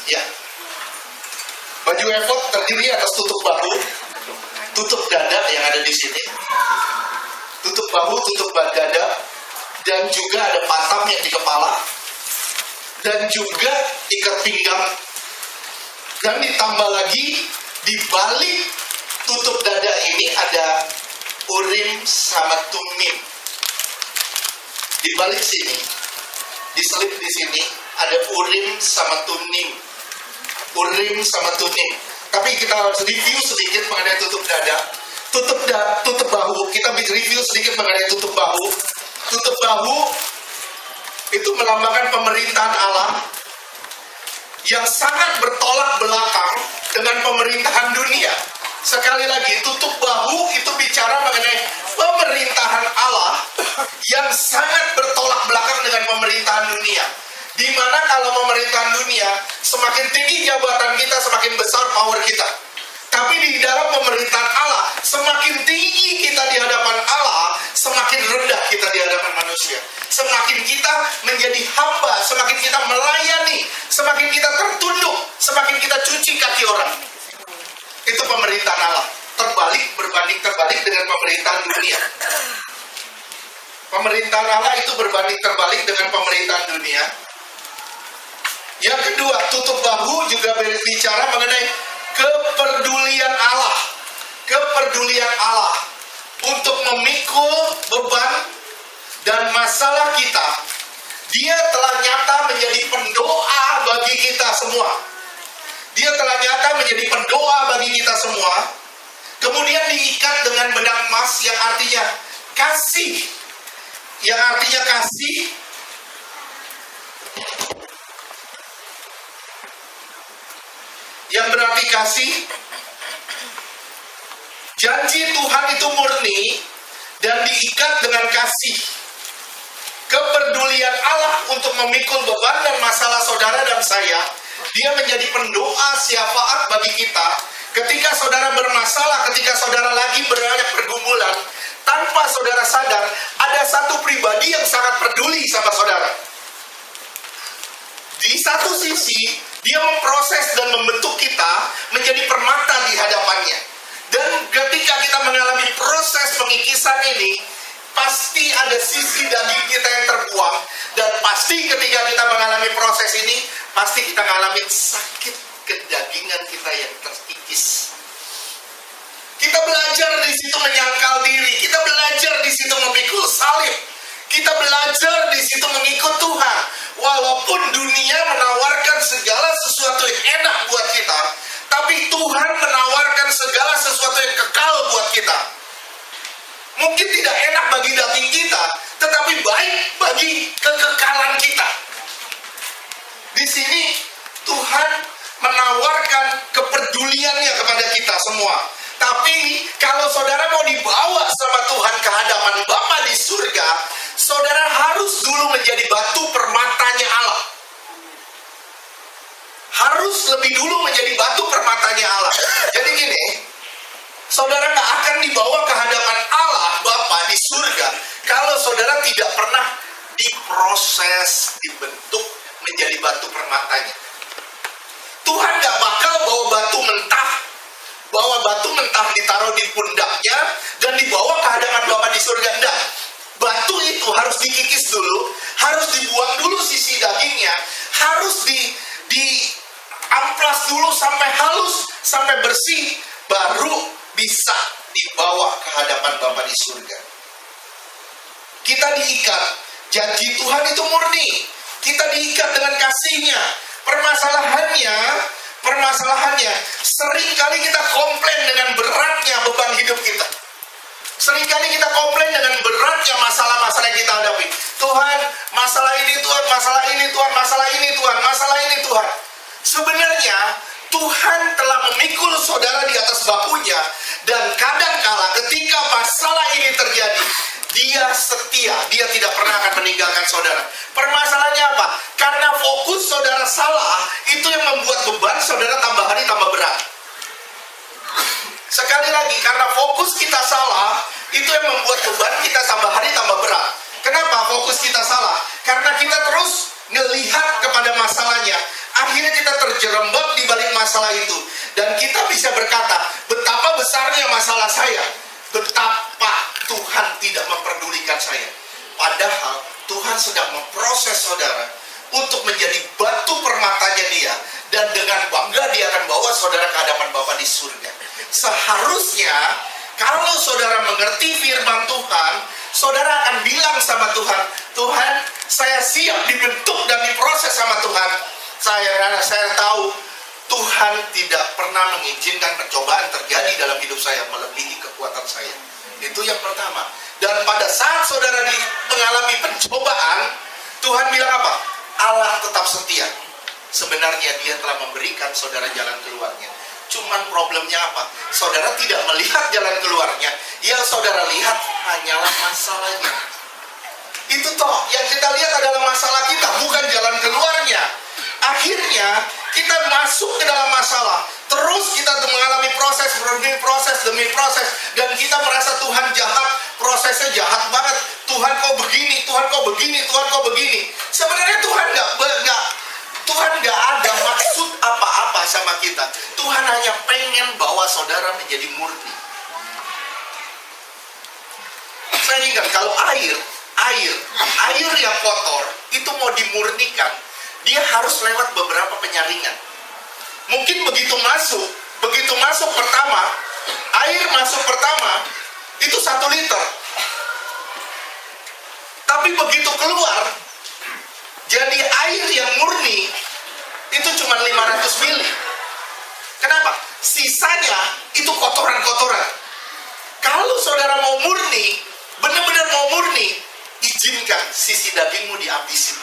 Ya. Baju efod terdiri atas tutup bahu, tutup dada yang ada di sini, tutup bahu, tutup dada, dan juga ada patamnya di kepala, dan juga ikat pinggang. Dan ditambah lagi di balik tutup dada ini ada Urim sama Tumim. Di balik sini, diselip di sini ada Urim sama Tumim. Urim sama Tumim. Tapi kita harus review sedikit mengenai tutup dada. Tutup bahu, kita review sedikit mengenai tutup bahu. Tutup bahu itu melambangkan pemerintahan Allah yang sangat bertolak belakang dengan pemerintahan dunia. Sekali lagi, tutup bahu itu bicara mengenai pemerintahan Allah yang sangat bertolak belakang dengan pemerintahan dunia. Di mana kalau pemerintahan dunia, semakin tinggi jabatan kita, semakin besar power kita. Tapi di dalam pemerintahan Allah, semakin tinggi kita di hadapan Allah, semakin rendah kita di hadapan manusia. Semakin kita menjadi hamba, semakin kita melayani, semakin kita tertunduk, semakin kita cuci kaki orang. Itu pemerintahan Allah. Berbanding terbalik dengan pemerintahan dunia. Pemerintahan Allah itu berbanding terbalik dengan pemerintahan dunia. Yang kedua, tutup bahu juga berbicara mengenai kepedulian Allah. Kepedulian Allah untuk memikul beban dan masalah kita. Dia telah nyata menjadi pendoa bagi kita semua. Dia telah nyata menjadi pendoa bagi kita semua. Kemudian diikat dengan benang emas yang artinya kasih. Yang artinya kasih. Yang berarti kasih. Janji Tuhan itu murni dan diikat dengan kasih. Kepedulian Allah untuk memikul beban dan masalah saudara dan saya. Dia menjadi pendoa syafaat bagi kita. Ketika saudara bermasalah, ketika saudara lagi berada pergumulan, tanpa saudara sadar, ada satu pribadi yang sangat peduli sama saudara. Di satu sisi, dia memproses dan membentuk kita menjadi permata di hadapannya. Dan ketika kita mengalami proses pengikisan ini, pasti ada sisi daging kita yang terbuang. Dan pasti ketika kita mengalami proses ini, pasti kita mengalami sakit kedagingan kita yang terkikis. Kita belajar di situ menyangkal diri. Kita belajar di situ memikul salib. Kita belajar di situ mengikut Tuhan. Walaupun dunia menawarkan segala sesuatu yang enak buat kita, tapi Tuhan menawarkan segala sesuatu yang kekal buat kita. Mungkin tidak enak bagi daging kita, tetapi baik bagi kekekalan kita. Di sini Tuhan menawarkan kepeduliannya kepada kita semua. Tapi kalau saudara mau dibawa sama Tuhan ke hadapan Bapa di surga, saudara harus dulu menjadi batu permatanya Allah. Harus lebih dulu menjadi batu permatanya Allah. Jadi gini, saudara gak akan dibawa ke hadapan Allah Bapa di surga kalau saudara tidak pernah diproses, dibentuk menjadi batu permatanya. Tuhan gak bakal bawa batu mentah, ditaruh di pundaknya dan dibawa ke hadapan Bapa di surga. Enggak. Batu itu harus dikikis dulu, harus dibuang dulu sisi dagingnya, harus diamplas dulu sampai halus, sampai bersih, baru bisa dibawa ke hadapan Bapa di surga. Kita diikat, janji Tuhan itu murni. Kita diikat dengan kasih-Nya. Permasalahannya, seringkali kita komplain dengan beratnya beban hidup kita. Seringkali kita komplain dengan beratnya masalah-masalah yang kita hadapi. Tuhan, masalah ini Tuhan, masalah ini Tuhan, masalah ini Tuhan, masalah ini Tuhan. Sebenarnya, Tuhan telah memikul saudara di atas bahunya. Dan kadangkala ketika masalah ini terjadi, Dia setia, Dia tidak pernah akan meninggalkan saudara. Permasalahannya apa? Karena fokus saudara salah, itu yang membuat beban saudara tambah hari tambah berat. Sekali lagi, karena fokus kita salah, itu yang membuat beban kita tambah hari tambah berat. Kenapa fokus kita salah? Karena kita terus ngelihat kepada masalahnya. Akhirnya kita terjerembab di balik masalah itu. Dan kita bisa berkata, betapa besarnya masalah saya, betapa Tuhan tidak memperdulikan saya. Padahal Tuhan sedang memproses saudara untuk menjadi batu permatanya dia. Dan dengan bangga dia akan bawa saudara ke hadapan Bapa di surga. Seharusnya kalau saudara mengerti firman Tuhan, saudara akan bilang sama Tuhan, Tuhan, saya siap dibentuk dan diproses sama Tuhan. Saya tahu Tuhan tidak pernah mengizinkan pencobaan terjadi dalam hidup saya melebihi kekuatan saya. Itu yang pertama. Dan pada saat saudara mengalami pencobaan, Tuhan bilang apa? Allah tetap setia. Sebenarnya dia telah memberikan saudara jalan keluarnya. Cuman problemnya apa? Saudara tidak melihat jalan keluarnya. Yang saudara lihat hanyalah masalahnya. Itu toh, yang kita lihat adalah masalah kita, bukan jalan keluarnya. Akhirnya, kita masuk ke dalam masalah. Terus kita mengalami proses demi proses. Dan kita merasa Tuhan jahat. Prosesnya jahat banget. Tuhan kok begini, Tuhan kok begini, Tuhan kok begini. Sebenarnya Tuhan nggak ada maksud apa-apa sama kita. Tuhan hanya pengen bawa saudara menjadi murni. Saya ingat kalau air yang kotor itu mau dimurnikan, dia harus lewat beberapa penyaringan. Mungkin begitu masuk pertama, air masuk pertama itu 1 liter. Tapi begitu keluar, jadi air yang murni itu cuma 500 mili. Kenapa? Sisanya itu kotoran-kotoran. Kalau saudara mau murni, benar-benar mau murni, izinkan sisi dagingmu dihabisin.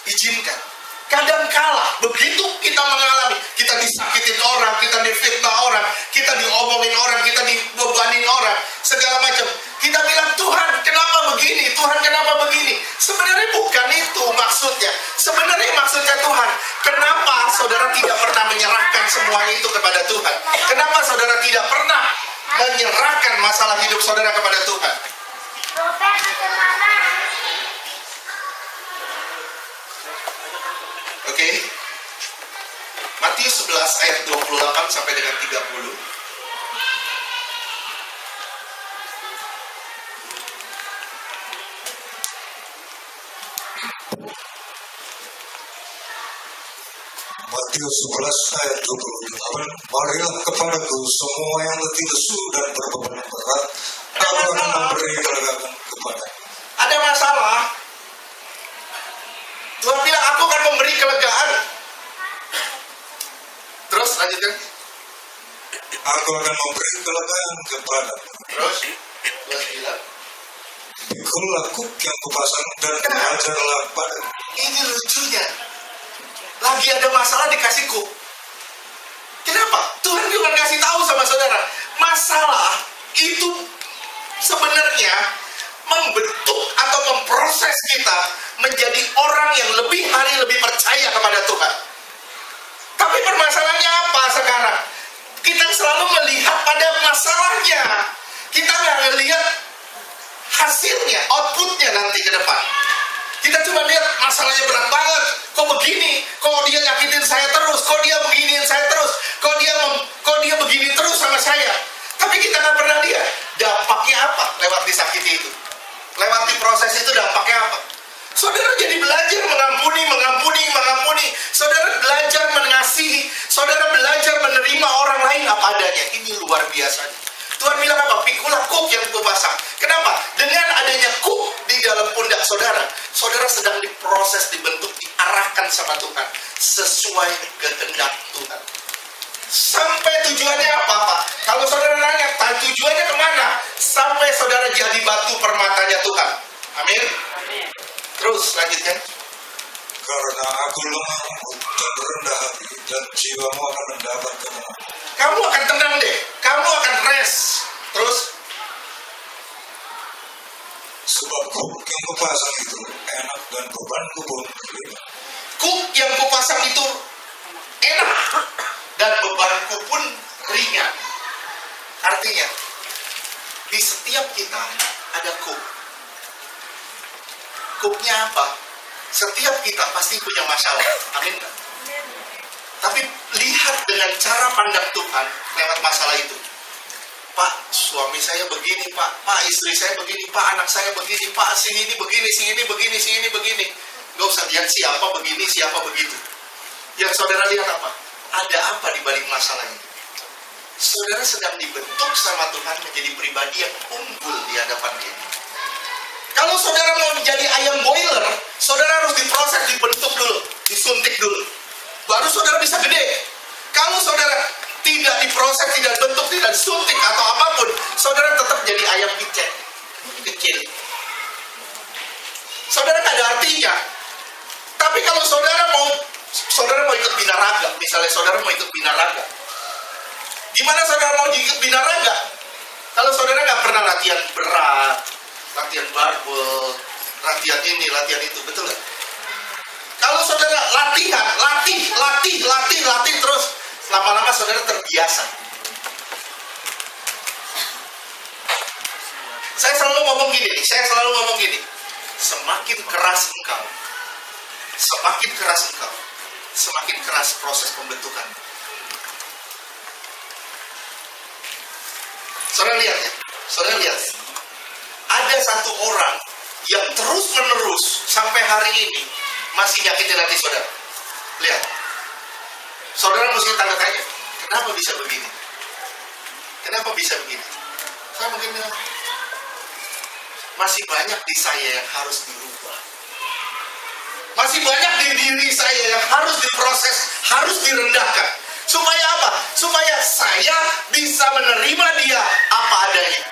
Izinkan. Kadangkala begitu kita mengalami, kita disakitin orang, kita difitnah orang, kita diomongin orang, kita dibebanin orang, segala macam. Kita bilang, Tuhan kenapa begini, Tuhan kenapa begini. Sebenarnya bukan itu maksudnya. Sebenarnya maksudnya Tuhan, kenapa saudara tidak pernah menyerahkan semua itu kepada Tuhan? Kenapa saudara tidak pernah menyerahkan masalah hidup saudara kepada Tuhan? Oke. Matius 11 ayat 28 sampai dengan 30. Matius 11 ayat 28. Marilah kepadaku semua yang letih lesu dan berbeban berat, aku akan memberi kelegaan kepada. Ada masalah. Tuhan bilang aku akan memberi kelegaan. Terus lanjutkan. Aku akan memberi kelegaan kepada. Terus bilang. Pikulah kuk yang kupasang dan belajarlah pada. Ini lucunya. Lagi ada masalah dikasih kuk. Kenapa? Tuhan juga kasih tahu sama saudara. Masalah itu sebenarnya membentuk atau memproses kita menjadi orang yang lebih percaya kepada Tuhan. Tapi permasalahannya apa sekarang? Kita selalu melihat pada masalahnya. Kita nggak melihat hasilnya, outputnya nanti ke depan. Kita cuma lihat masalahnya berat banget. Kok begini? Kok dia nyakitin saya terus? Kok dia beginiin saya terus? Kok dia begini terus sama saya? Tapi kita nggak pernah lihat dampaknya apa lewat disakiti itu. Lewat di proses itu dampaknya apa? Saudara jadi belajar mengampuni. Saudara belajar mengasihi. Saudara belajar menerima orang lain apa adanya. Ini luar biasa. Tuhan bilang apa? Pikulah kuk yang kupasang. Kenapa? Dengan adanya kuk di dalam pundak saudara, saudara sedang diproses, dibentuk, diarahkan sama Tuhan sesuai kehendak Tuhan. Sampai tujuannya apa, Pak? Kalau saudara nanya, tujuannya kemana? Sampai saudara jadi batu permatanya Tuhan. Amin. Amin. Terus lanjutkan. Karena aku lemah dan rendah hati, dan jiwamu akan mendapat kemenangan. Kamu akan tenang deh. Kamu akan rest. Terus. Sebab kuk yang kupasang itu enak dan bebanku pun ringan. Kuk yang kupasang itu enak dan bebanku pun ringan. Artinya, di setiap kita ada kuk. Kuknya apa? Setiap kita pasti punya masalah. Amin. Tapi lihat dengan cara pandang Tuhan lewat masalah itu. Pak, suami saya begini, Pak. Pak, istri saya begini, Pak, anak saya begini, Pak, si ini begini, si ini begini, si ini begini. Gak usah lihat siapa begini, siapa begitu. Yang saudara lihat apa? Ada apa di balik masalah ini? Saudara sedang dibentuk sama Tuhan menjadi pribadi yang unggul di hadapan Dia. Kalau saudara mau menjadi ayam boiler, saudara harus diproses, dibentuk dulu, disuntik dulu. Baru saudara bisa gede. Kalau saudara tidak diproses, tidak bentuk, tidak suntik atau apapun, saudara tetap jadi ayam kicet, kecil. Saudara nggak ada artinya. Tapi kalau saudara mau ikut binaraga, misalnya saudara mau ikut binaraga, gimana saudara mau ikut binaraga? Kalau saudara nggak pernah latihan berat, latihan barbel, latihan ini, latihan itu, betul nggak? Kalau saudara latih terus, lama-lama saudara terbiasa. Saya selalu ngomong gini, semakin keras engkau, semakin keras proses pembentukan. Saudara lihat ya, ada satu orang yang terus-menerus sampai hari ini masih nyakitin hati saudara. Lihat, saudara mesti tanda tanya, kenapa bisa begini? Saya mungkin bilang, masih banyak di saya yang harus dirubah. Masih banyak di diri saya yang harus diproses, harus direndahkan. Supaya apa? Supaya saya bisa menerima Dia apa adanya.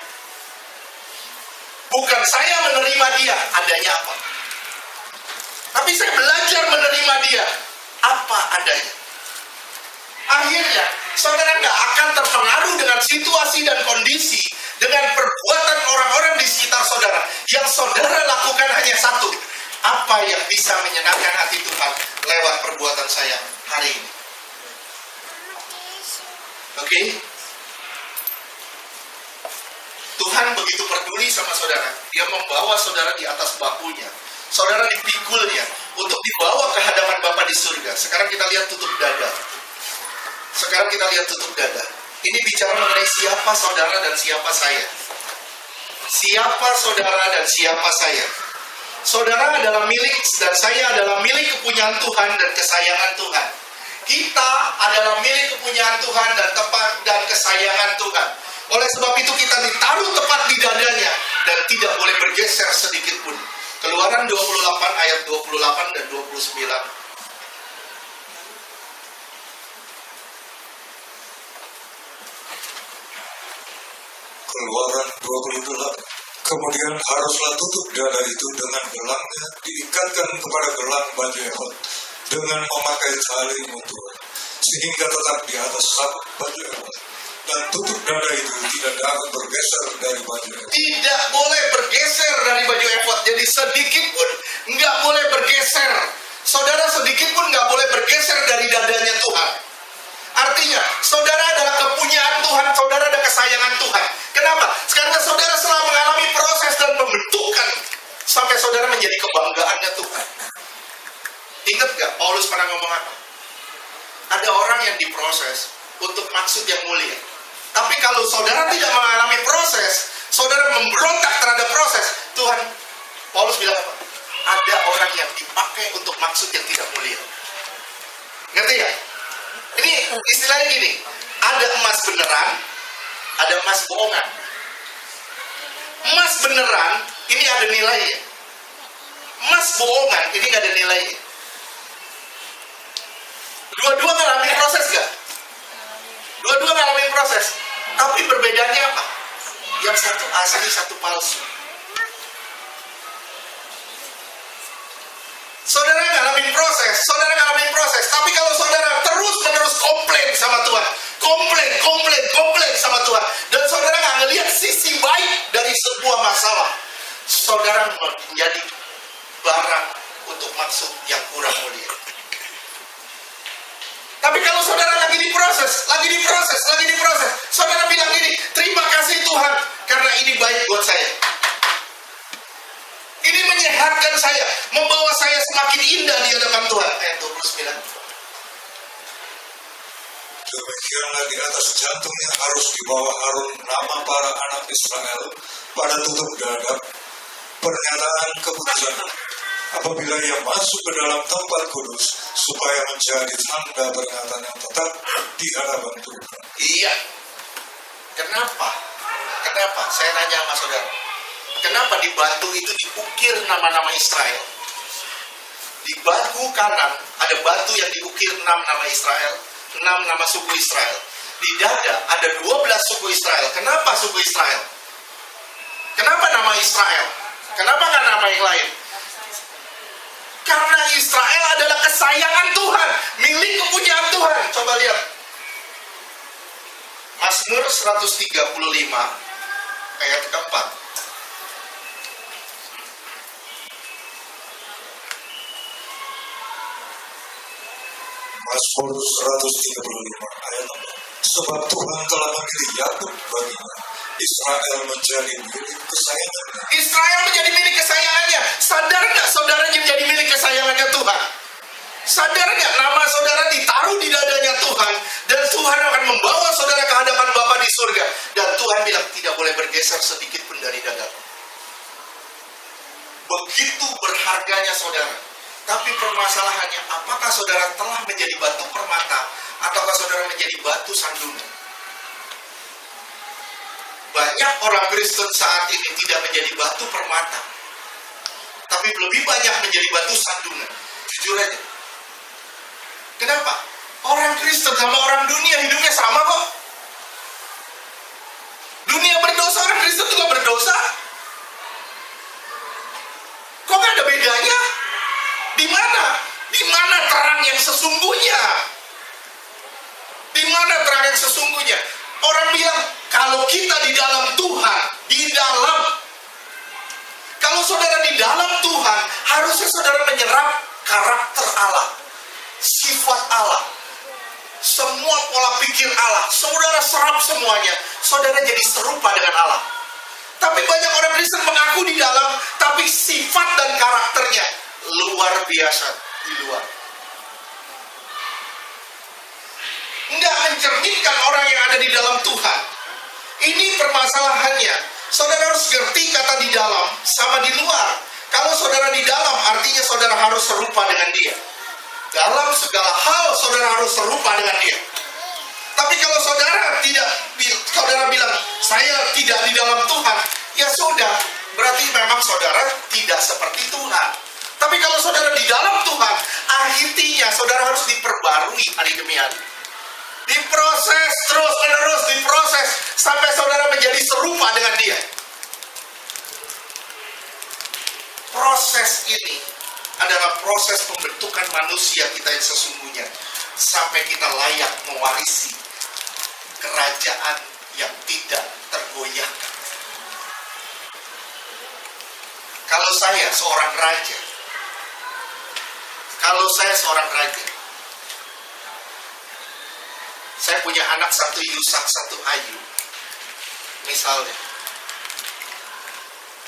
Bukan saya menerima Dia adanya apa. Tapi saya belajar menerima Dia apa adanya. Akhirnya, saudara nggak akan terpengaruh dengan situasi dan kondisi, dengan perbuatan orang-orang di sekitar saudara. Yang saudara lakukan hanya satu. Apa yang bisa menyenangkan hati Tuhan lewat perbuatan saya hari ini. Oke? Tuhan begitu peduli sama saudara. Dia membawa saudara di atas bahunya. Saudara dipikulnya untuk dibawa ke hadapan Bapa di surga. Sekarang kita lihat tutup dada. Ini bicara mengenai siapa saudara dan siapa saya. Siapa saudara dan siapa saya. Saudara adalah milik dan saya adalah milik kepunyaan Tuhan dan kesayangan Tuhan. Kita adalah milik kepunyaan Tuhan dan kesayangan Tuhan. Oleh sebab itu kita ditaruh tepat di dadanya dan tidak boleh bergeser sedikit pun. Keluaran 28 ayat 28 dan 29. Keluaran 28. Kemudian haruslah tutup dada itu dengan gelangnya, diikatkan kepada gelang baju efod dengan memakai tali mutur, sehingga tetap di atas sabuk baju efod. Dan tutup dada itu tidak dapat bergeser dari baju efod. Tidak boleh bergeser dari baju efod. Jadi sedikit pun nggak boleh bergeser. Saudara sedikit pun nggak boleh bergeser dari dadanya Tuhan. Artinya, saudara adalah kepunyaan Tuhan, saudara adalah kesayangan Tuhan. Kenapa? Karena saudara setelah mengalami proses dan pembentukan sampai saudara menjadi kebanggaannya Tuhan. Ingat gak Paulus pernah ngomong apa? Ada orang yang diproses untuk maksud yang mulia. Tapi kalau saudara tidak mengalami proses, saudara memberontak terhadap proses, Tuhan, Paulus bilang apa? Ada orang yang dipakai untuk maksud yang tidak mulia. Ngerti ya? Ini istilahnya gini, ada emas beneran, ada emas bohongan. Emas beneran, ini ada nilainya. Emas bohongan, ini gak ada nilainya. Dua-dua ngalamin proses gak? Dua-dua ngalamin proses. Tapi perbedaannya apa? Yang satu asli, satu palsu. Saudara ngalamin proses. Tapi kalau saudara terus-menerus komplain sama Tuhan, komplain sama Tuhan, dan saudara nggak ngelihat sisi baik dari sebuah masalah, saudara menjadi barang untuk maksud yang kurang mulia. Tapi kalau saudara lagi diproses, saudara bilang gini, terima kasih Tuhan, karena ini baik buat saya. Ini menyehatkan saya, membawa saya semakin indah di hadapan Tuhan. Ayat 29. Demikianlah di atas jantungnya harus dibawa Harun nama para anak Israel pada tutup dada pernyataan keputusan apabila ia masuk ke dalam tempat kudus supaya menjadi tanda peringatan yang tetap di hadapan Tuhan. Iya. Kenapa? Saya nanya sama saudara. Kenapa di batu itu diukir nama-nama Israel? Di batu kanan ada batu yang diukir 6 nama Israel, 6 nama suku Israel. Di dada ada 12 suku Israel. Kenapa suku Israel? Kenapa nama Israel? Kenapa nggak nama yang lain? Karena Israel adalah kesayangan Tuhan, milik kepunyaan Tuhan. Coba lihat Mazmur 135 ayat keempat. Mazmur 135 ayat 4. Sebab Tuhan telah memilih Yakub baginya, Israel menjadi milik kesayangannya. Israel menjadi milik kesayangannya. Sadar nggak saudaranya menjadi milik kesayangannya Tuhan? Sadar nggak nama saudara ditaruh di dadanya Tuhan, dan Tuhan akan membawa saudara ke hadapan Bapa di surga, dan Tuhan bilang tidak boleh bergeser sedikit pun dari dadaku. Begitu berharganya saudara. Tapi permasalahannya, apakah saudara telah menjadi batu permata ataukah saudara menjadi batu sandungan? Banyak orang Kristen saat ini tidak menjadi batu permata, tapi lebih banyak menjadi batu sandungan. Jujur aja. Kenapa? Orang Kristen sama orang dunia hidupnya sama kok. Dunia berdosa, orang Kristen juga berdosa. Kok gak ada bedanya? Di mana? Di mana terang yang sesungguhnya? Di mana terang yang sesungguhnya? Orang bilang, kalau kita di dalam Tuhan, kalau saudara di dalam Tuhan, harusnya saudara menyerap karakter Allah, sifat Allah, semua pola pikir Allah. Saudara serap semuanya, saudara jadi serupa dengan Allah. Tapi banyak orang Kristen mengaku di dalam, tapi sifat dan karakternya luar biasa di luar. Enggak mencerminkan orang yang ada di dalam Tuhan. Ini permasalahannya. Saudara harus ngerti kata di dalam sama di luar. Kalau saudara di dalam, artinya saudara harus serupa dengan dia. Dalam segala hal saudara harus serupa dengan dia. Tapi kalau saudara bilang saya tidak di dalam Tuhan, ya sudah, berarti memang saudara tidak seperti Tuhan. Tapi kalau saudara di dalam Tuhan, akhirnya saudara harus diperbarui hari demi hari. Diproses terus-menerus, diproses sampai saudara menjadi serupa dengan dia. Proses ini adalah proses pembentukan manusia kita yang sesungguhnya, sampai kita layak mewarisi kerajaan yang tidak tergoyahkan. Kalau saya seorang raja, saya punya anak satu Yusak, satu Ayu. Misalnya,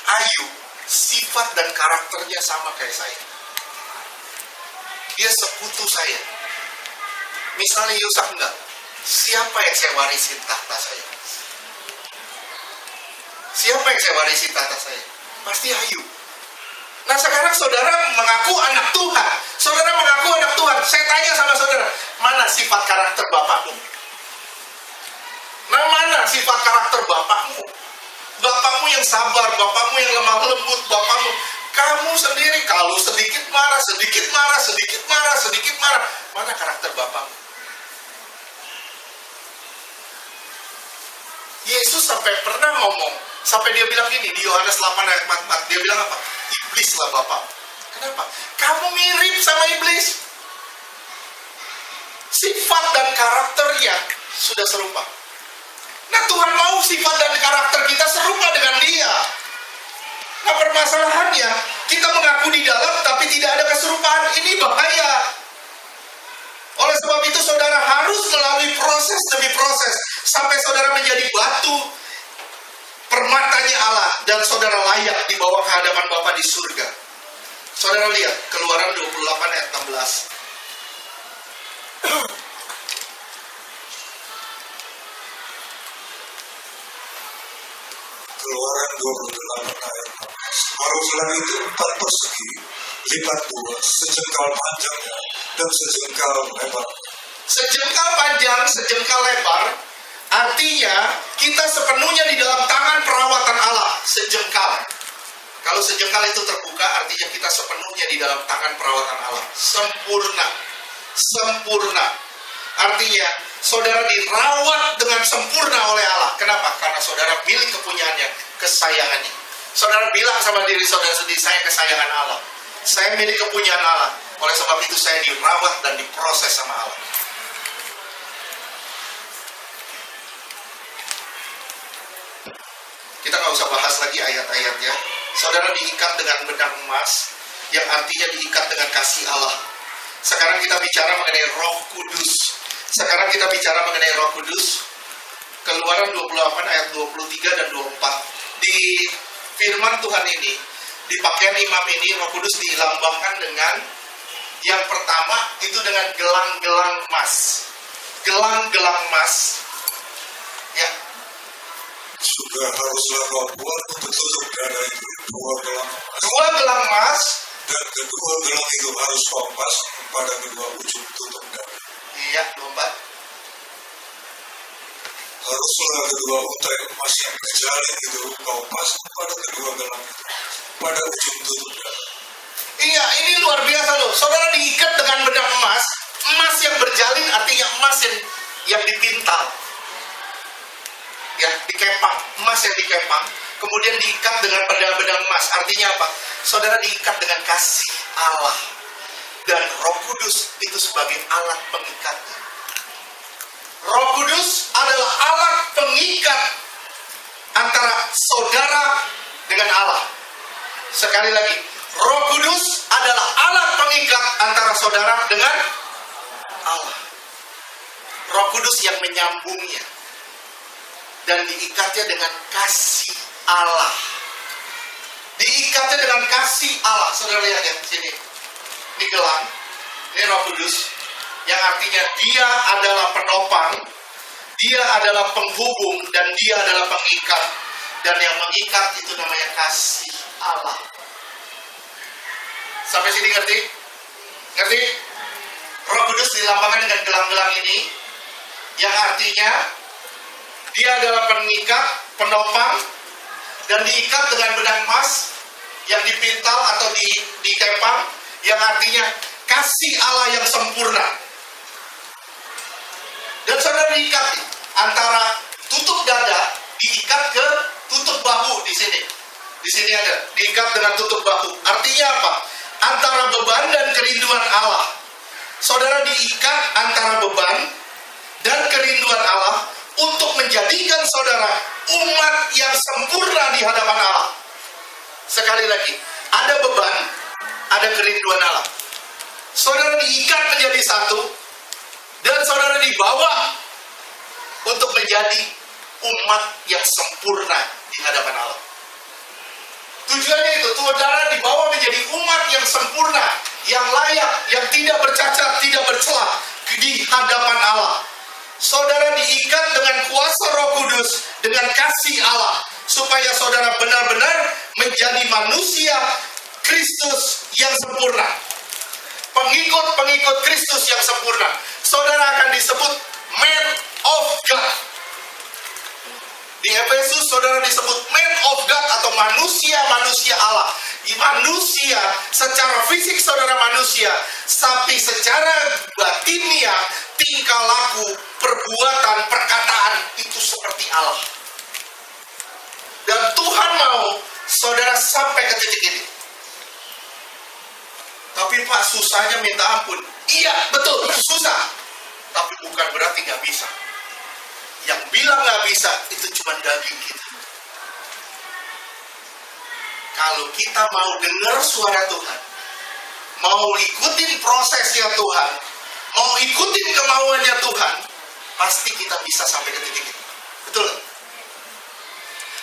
Ayu, sifat dan karakternya sama kayak saya. Dia sekutu saya. Misalnya Yusak enggak, siapa yang saya warisin tahta saya? Siapa yang saya warisin tahta saya? Pasti Ayu. Nah sekarang saudara mengaku anak Tuhan. Saudara mengaku anak Tuhan. Saya tanya sama saudara, mana sifat karakter bapakmu? Nah mana sifat karakter bapakmu? Bapakmu yang sabar, bapakmu yang lemah lembut, bapakmu. Kamu sendiri kalau sedikit marah. Mana karakter bapakmu? Yesus sampai pernah ngomong, sampai dia bilang gini di Yohanes 8 ayat 44, dia bilang apa? Iblislah bapak. Kenapa? Kamu mirip sama iblis. Sifat dan karakternya sudah serupa. Nah Tuhan mau sifat dan karakter kita serupa dengan dia. Nah permasalahannya, kita mengaku di dalam tapi tidak ada keserupaan. Ini bahaya. Oleh sebab itu saudara harus melalui proses demi proses sampai saudara menjadi batu permatanya Allah dan saudara layak dibawa ke hadapan Bapa di surga. Saudara lihat Keluaran 28 ayat 16. Keluaran 28 ayat 16. Haruslah itu 4 persegi, lipat 2, sejengkal panjangnya dan sejengkal lebar. Sejengkal panjang, sejengkal lebar, artinya kita sepenuhnya di dalam tangan perawatan Allah. Sejengkal. Kalau sejengkal itu terbuka, artinya kita sepenuhnya di dalam tangan perawatan Allah. Sempurna. Sempurna. Artinya, saudara dirawat dengan sempurna oleh Allah. Kenapa? Karena saudara milik kepunyaannya, kesayangannya. Saudara bilang sama diri saudara sendiri, saya kesayangan Allah. Saya milik kepunyaan Allah. Oleh sebab itu saya dirawat dan diproses sama Allah. Kita nggak usah bahas lagi ayat-ayatnya. Saudara diikat dengan benang emas, yang artinya diikat dengan kasih Allah. Sekarang kita bicara mengenai Roh Kudus. Sekarang kita bicara mengenai Roh Kudus. Keluaran 28 ayat 23 dan 24. Di firman Tuhan ini, di pakaian imam ini, Roh Kudus dilambangkan dengan yang pertama itu dengan gelang-gelang emas. Gelang-gelang emas. Ya. Juga haruslah kau buat untuk tutup dada itu 2 gelang emas. 2 gelang emas. Dan kedua gelang itu harus kau pasang pada kedua ujung tutup dada. Iya, 24. Haruslah kedua untai emas yang berjalin itu kau pasang pada kedua gelang itu, pada ujung tutup dada. Iya, ini luar biasa loh. Saudara diikat dengan benang emas. Emas yang berjalin artinya emas yang dipintal. Ya, dikepang. Emas yang dikepang. Kemudian diikat dengan benang-benang emas. Artinya apa? Saudara diikat dengan kasih Allah. Dan Roh Kudus itu sebagai alat pengikatnya. Roh Kudus adalah alat pengikat antara saudara dengan Allah. Sekali lagi, Roh Kudus adalah alat pengikat antara saudara dengan Allah. Roh Kudus yang menyambungnya. Dan diikatnya dengan kasih Allah. Diikatnya dengan kasih Allah. Saudara lihat ya, sini. Ini gelang. Ini Roh Kudus. Yang artinya dia adalah penopang. Dia adalah penghubung. Dan dia adalah pengikat. Dan yang mengikat itu namanya kasih Allah. Sampai sini ngerti? Ngerti? Roh Kudus dilambangkan dengan gelang-gelang ini. Yang artinya dia adalah pengikat, penopang, dan diikat dengan benang emas yang dipintal atau dikepang, yang artinya kasih Allah yang sempurna. Dan saudara diikat antara tutup dada, diikat ke tutup bahu di sini. Di sini ada diikat dengan tutup bahu. Artinya apa? Antara beban dan kerinduan Allah. Saudara diikat antara beban dan kerinduan Allah untuk menjadikan saudara umat yang sempurna di hadapan Allah. Sekali lagi, ada beban, ada kerinduan Allah. Saudara diikat menjadi satu, dan saudara dibawa untuk menjadi umat yang sempurna di hadapan Allah. Tujuannya itu, saudara dibawa menjadi umat yang sempurna, yang layak, yang tidak bercacat, tidak bercela di hadapan Allah. Saudara diikat dengan kuasa Roh Kudus, dengan kasih Allah, supaya saudara benar-benar menjadi manusia Kristus yang sempurna. Pengikut-pengikut Kristus yang sempurna. Saudara akan disebut man of God. Di Efesus saudara disebut man of God atau manusia-manusia Allah. Manusia secara fisik saudara manusia, tapi secara batinia, tingkah laku, perbuatan, perkataan itu seperti Allah. Dan Tuhan mau saudara sampai ke titik ini. Tapi Pak, susahnya minta ampun. Iya, betul, susah. Tapi bukan berarti nggak bisa. Yang bilang nggak bisa, itu cuma daging kita. Kalau kita mau dengar suara Tuhan, mau ikutin prosesnya Tuhan, mau ikutin kemauannya Tuhan, pasti kita bisa sampai ke titik itu. Betul?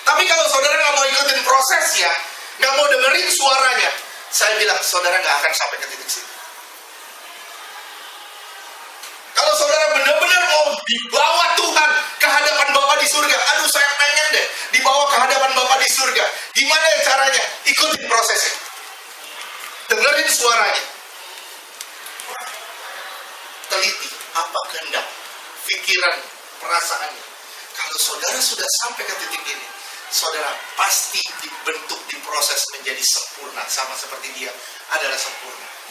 Tapi kalau saudara nggak mau ikutin prosesnya, nggak mau dengerin suaranya, saya bilang saudara nggak akan sampai ke titik situ. Kalau Kalau saudara benar-benar mau dibawa Tuhan ke hadapan Bapa di surga, aduh saya pengen deh dibawa ke hadapan Bapa di surga. Gimana ya caranya? Ikutin prosesnya. Dengerin suaranya. Teliti apa kehendak, pikiran, perasaannya. Kalau saudara sudah sampai ke titik ini, saudara pasti dibentuk, diproses menjadi sempurna, sama seperti Dia adalah sempurna.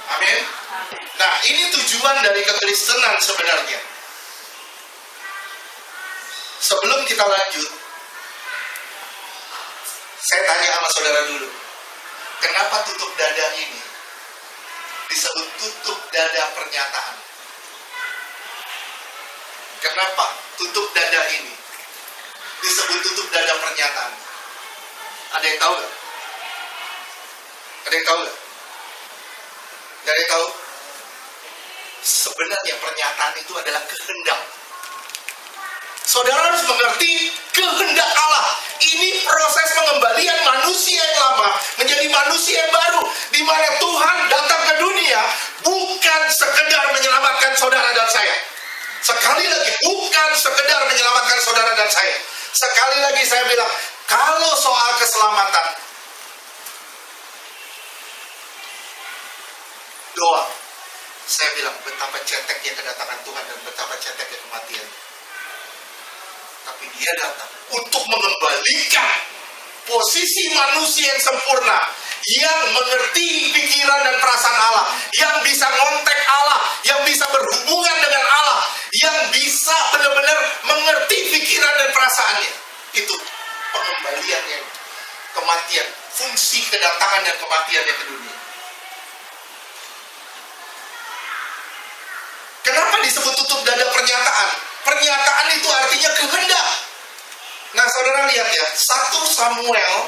Amin. Nah, ini tujuan dari kekristenan sebenarnya. Sebelum kita lanjut, saya tanya sama saudara dulu, kenapa tutup dada ini disebut tutup dada pernyataan? Kenapa tutup dada ini disebut tutup dada pernyataan? Ada yang tahu nggak? Ada yang tahu nggak? Gak ada yang tahu? Sebenarnya pernyataan itu adalah kehendak. Saudara harus mengerti kehendak Allah. Ini proses pengembalian manusia yang lama menjadi manusia yang baru, di mana Tuhan datang ke dunia bukan sekedar menyelamatkan saudara dan saya. Sekali lagi, bukan sekedar menyelamatkan saudara dan saya. Sekali lagi saya bilang, kalau soal keselamatan, doa. Saya bilang betapa ceteknya kedatangan Tuhan dan betapa ceteknya kematian. Tapi Dia datang untuk mengembalikan posisi manusia yang sempurna, yang mengerti pikiran dan perasaan Allah, yang bisa ngontek Allah, yang bisa berhubungan dengan Allah, yang bisa benar-benar mengerti pikiran dan perasaannya. Itu pengembalian yang kematian, fungsi kedatangan dan kematian yang ke dunia. Kenapa disebut tutup dada pernyataan? Pernyataan itu artinya kehendak. Nah, saudara lihat ya, 1 Samuel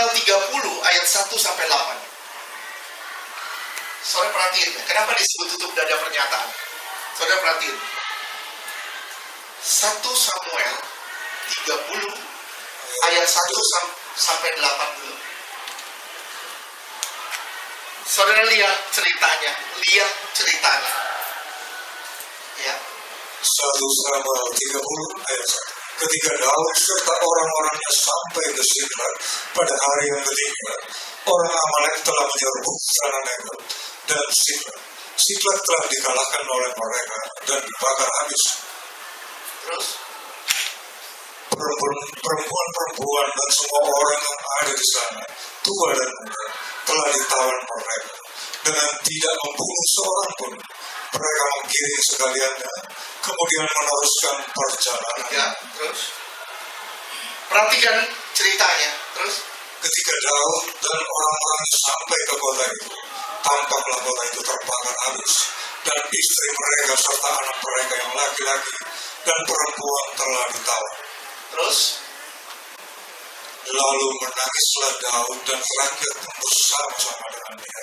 30 ayat 1 sampai 8. Saudara perhatiin ya, kenapa disebut tutup dada pernyataan? Saudara perhatiin. 1 Samuel 30 ayat 1 sampai 8 dulu. Saudara lihat ceritanya, ya. 1 Samuel 30 ayat 1. Ketika Daud serta orang-orangnya sampai ke Siklag pada hari yang ketiga, orang Amalek telah menyerbu tanah Negeb dan Siklag. Siklag telah dikalahkan oleh mereka dan dibakar habis. Terus perempuan-perempuan dan semua orang yang ada di sana, tua dan muda, telah ditawan mereka dengan tidak membunuh seorang pun. Mereka menggiring sekaliannya, kemudian meneruskan perjalanan. Ya, terus perhatikan ceritanya. Terus ketika Daud dan orang-orangnya sampai ke kota itu, tampaklah kota itu terbakar habis, dan istri mereka serta anak mereka yang laki-laki dan perempuan telah ditawan. Terus lalu menangislah Daud dan rakyat bersama-sama dengan dia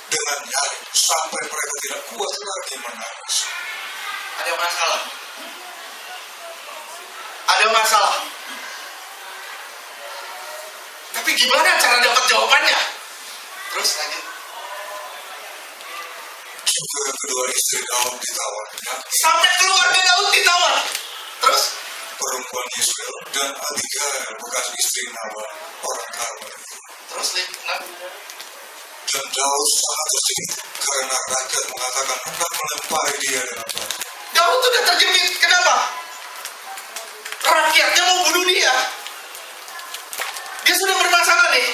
dengan nyaring sampai mereka tidak kuat lagi menangis. Ada masalah. Ada masalah. Tapi gimana cara dapat jawabannya? Terus lanjut. Juga kedua istri Daud ditawan. Sampai keluarga Daud ditawan. Terus perempuan Israel dan Abigail bekas istri Nabal orang Karmel. Terus lihat. Dan Daud sangat terjepit karena rakyat mengatakan hendak melempari dia dengan batu. Daud sudah terjepit. Kenapa? Rakyatnya mau bunuh dia. Dia sudah bermasalah nih.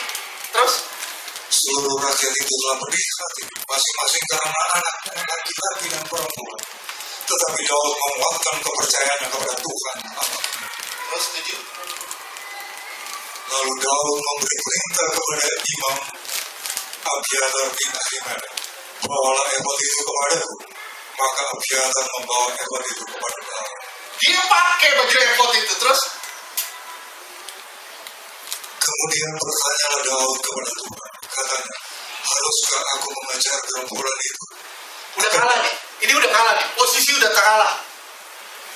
Terus seluruh rakyat itu telah pedih hati masing-masing karena anaknya laki-laki dan perempuan. Tetapi Daud menguatkan kepercayaannya kepada Tuhan Allah. Terus setuju. Lalu Daud memberi perintah kepada imam Abiatar bin Ahimelek, bawalah efod itu kepadaku. Maka Abiatar membawa efod itu kepada Daud. Dia pakai baju efod itu. Terus kemudian bertanyalah Daud kepada Tuhan, katanya, haruskah aku mengajar gerombolan itu? Udah kalah nih. Ini udah kalah nih. Posisi udah kalah.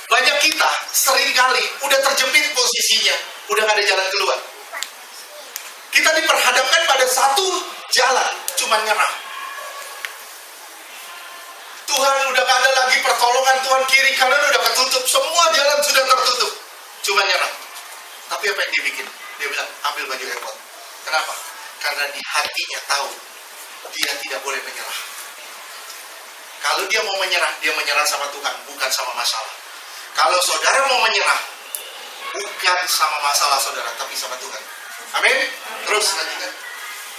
Banyak kita sering kali udah terjepit posisinya, udah gak ada jalan keluar. Kita diperhadapkan pada satu jalan, cuma nyerah. Tuhan, udah gak ada lagi pertolongan Tuhan, kiri kanan udah ketutup, semua jalan sudah tertutup, cuma nyerah. Tapi apa yang dia bikin? Dia bilang, ambil baju efod. Kenapa? Karena di hatinya tahu dia tidak boleh menyerah. Kalau dia mau menyerah, dia menyerah sama Tuhan, bukan sama masalah. Kalau saudara mau menyerah, bukan sama masalah saudara, tapi sama Tuhan. Amin. Terus lanjutkan.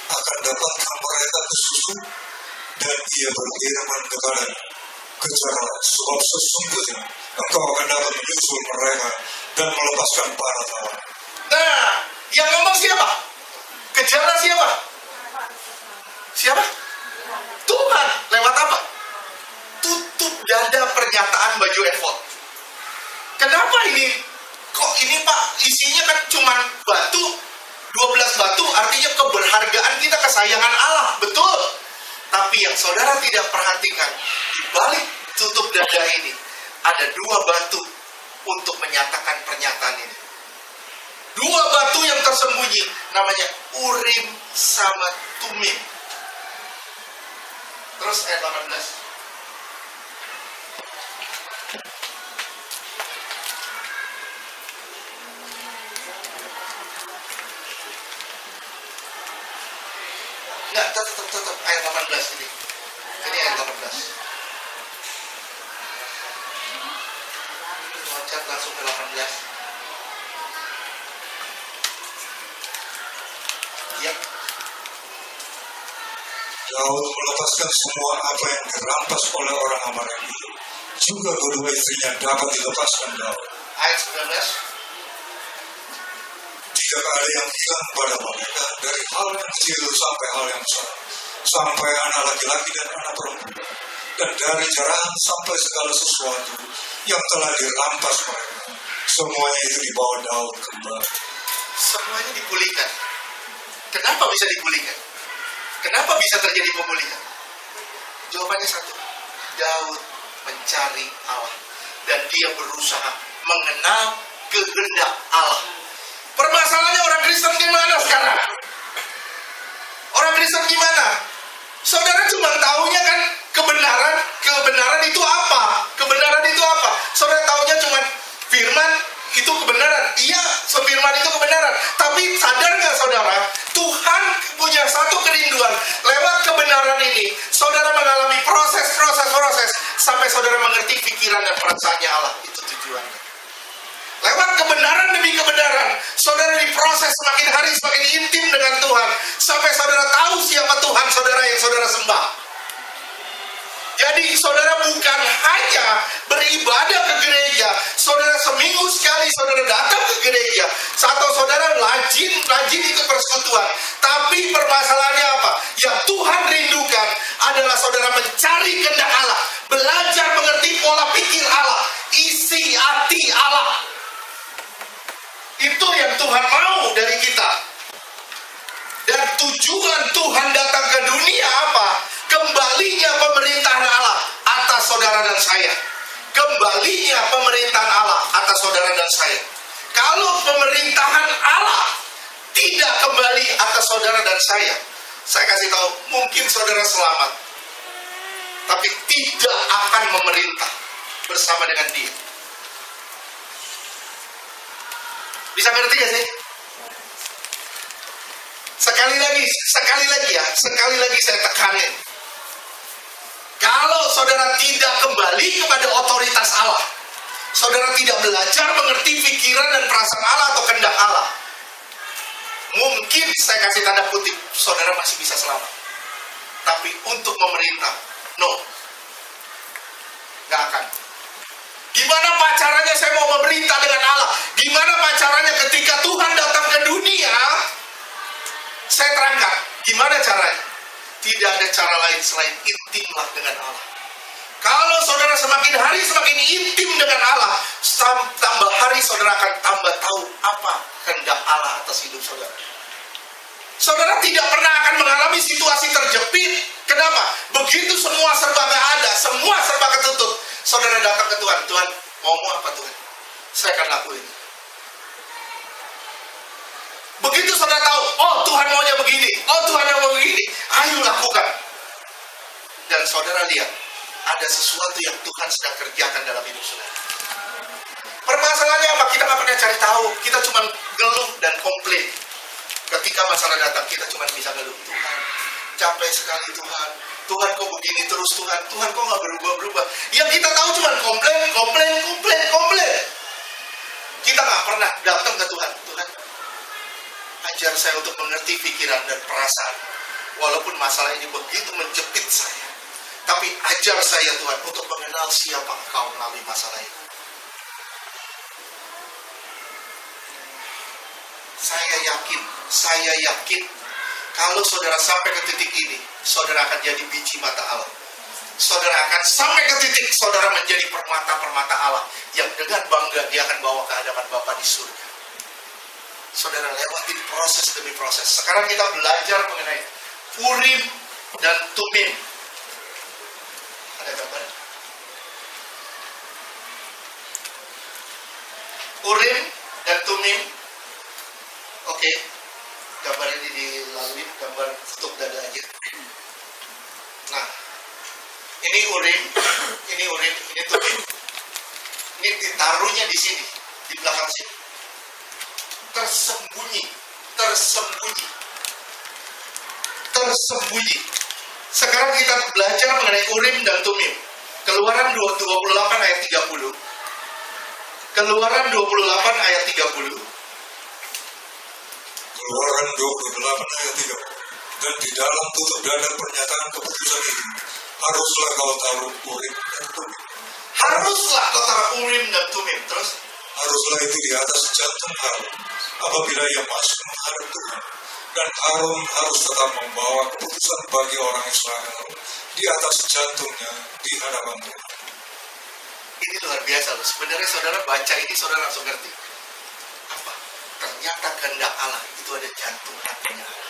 Akan dapatkan mereka ke susu, dan ia berfirman kepadanya, kejarlah, sebab sesungguhnya engkau akan dapat menyusul mereka dan melepaskan para tawanan. Nah, yang ngomong siapa? Kejarlah siapa? Siapa? Tuhan. Lewat apa? Tutup dada pernyataan baju efod. Kenapa ini? Kok ini Pak, isinya kan cuma batu, 12 batu, artinya keberhargaan kita, kesayangan Allah, betul. Tapi yang saudara tidak perhatikan, di balik tutup dada ini, ada 2 batu untuk menyatakan pernyataan ini. 2 batu yang tersembunyi, namanya Urim sama Tumim. Terus ayat 18. Enggak, tetap ayat 18 ini. Ini ayat 18. Loncat langsung ke 18. Ya. Daud melepaskan semua apa yang dirampas oleh orang Amalek itu. Juga kedua istrinya dapat dilepaskan Daud. Ayat 19. Jika ada yang hilang pada mereka, dari hal yang kecil sampai hal yang besar, sampai anak laki-laki dan anak perempuan, dan dari jarahan sampai segala sesuatu yang telah dirampas mereka, semuanya itu dibawa Daud kembali. Semuanya dipulihkan. Kenapa bisa dipulihkan? Kenapa bisa terjadi pemulihan? Jawabannya satu. Daud mencari Allah, dan dia berusaha mengenal kehendak Allah. Permasalahannya orang Kristen gimana sekarang? Orang Kristen gimana? Saudara cuma taunya kan kebenaran itu apa? Kebenaran itu apa? Saudara taunya cuma firman itu kebenaran. Iya, firman itu kebenaran. Tapi sadar nggak saudara? Tuhan punya satu kerinduan. Lewat kebenaran ini, saudara mengalami proses sampai saudara mengerti pikiran dan perasaannya Allah. Itu tujuannya. Lewat kebenaran demi kebenaran, saudara diproses semakin hari semakin intim dengan Tuhan, sampai saudara tahu siapa Tuhan saudara yang saudara sembah. Jadi saudara bukan hanya beribadah ke gereja, saudara seminggu sekali saudara datang ke gereja, atau saudara rajin ikut persekutuan. Tapi permasalahannya apa? Yang Tuhan rindukan adalah saudara mencari kehendak Allah, belajar mengerti pola pikir Allah, isi hati Allah. Itu yang Tuhan mau dari kita. Dan tujuan Tuhan datang ke dunia apa? Kembalinya pemerintahan Allah atas saudara dan saya. Kembalinya pemerintahan Allah atas saudara dan saya. Kalau pemerintahan Allah tidak kembali atas saudara dan saya kasih tahu, mungkin saudara selamat, tapi tidak akan memerintah bersama dengan dia. Bisa ngerti gak sih? Sekali lagi saya tekanin. Kalau saudara tidak kembali kepada otoritas Allah, saudara tidak belajar mengerti pikiran dan perasaan Allah atau kehendak Allah, mungkin saya kasih tanda kutip, saudara masih bisa selamat. Tapi untuk memerintah, no, gak akan. Gimana caranya saya mau memerintah dengan Allah? Gimana caranya ketika Tuhan datang ke dunia? Saya terangkan, gimana caranya? Tidak ada cara lain selain intimlah dengan Allah. Kalau saudara semakin hari semakin intim dengan Allah, tambah hari saudara akan tambah tahu apa kehendak Allah atas hidup saudara. Saudara tidak pernah akan mengalami situasi terjepit. Kenapa? Begitu semua serba gak ada, semua serba ketutup, saudara datang ke Tuhan. Tuhan, mau apa Tuhan? Saya akan lakuin. Begitu saudara tahu, oh Tuhan maunya begini, oh Tuhan yang mau begini, ayo lakukan. Dan saudara lihat, ada sesuatu yang Tuhan sedang kerjakan dalam hidup saudara. Permasalahannya apa? Kita nggak pernah cari tahu. Kita cuma geluh dan komplain. Ketika masalah datang, kita cuma bisa ngeluh. Tuhan, capek sekali Tuhan. Tuhan kok begini terus Tuhan. Tuhan kok nggak berubah-berubah. Yang kita tahu cuma komplain. Kita nggak pernah datang ke Tuhan. Tuhan, ajar saya untuk mengerti pikiran dan perasaan. Walaupun masalah ini begitu menjepit saya. Tapi ajar saya Tuhan untuk mengenal siapa Engkau melalui masalah ini. Saya yakin kalau saudara sampai ke titik ini, saudara akan jadi biji mata Allah. Saudara akan sampai ke titik saudara menjadi permata-permata Allah yang dengan bangga dia akan bawa ke hadapan Bapa di surga. Saudara lewatin proses demi proses. Sekarang kita belajar mengenai Urim dan Tumim. Ada gambar? Urim dan Tumim. Oke, gambar ini dilalui, gambar tutup dada aja. Nah, ini Urim, ini Tumim. Ini ditaruhnya di sini, di belakang sini. Tersembunyi. Sekarang kita belajar mengenai Urim dan Tumim. Keluaran 28 ayat 30. Keluaran 28 ayat 30. Keluaran 28 ayat 30. Dan di dalam tutup dada pernyataan keputusan ini, haruslah kau taruh Urim dan Tumim. Haruslah kau taruh Urim dan Tumim. Terus? Haruslah itu di atas jantung Harun apabila ia masuk menghadap Tuhan. Dan Harun harus tetap membawa keputusan bagi orang Israel di atas jantungnya di hadapan Tuhan. Ini luar biasa loh. Sebenarnya saudara baca ini, saudara langsung ngerti. Apa? Ternyata kehendak Allah itu ada jantung hatinya Allah.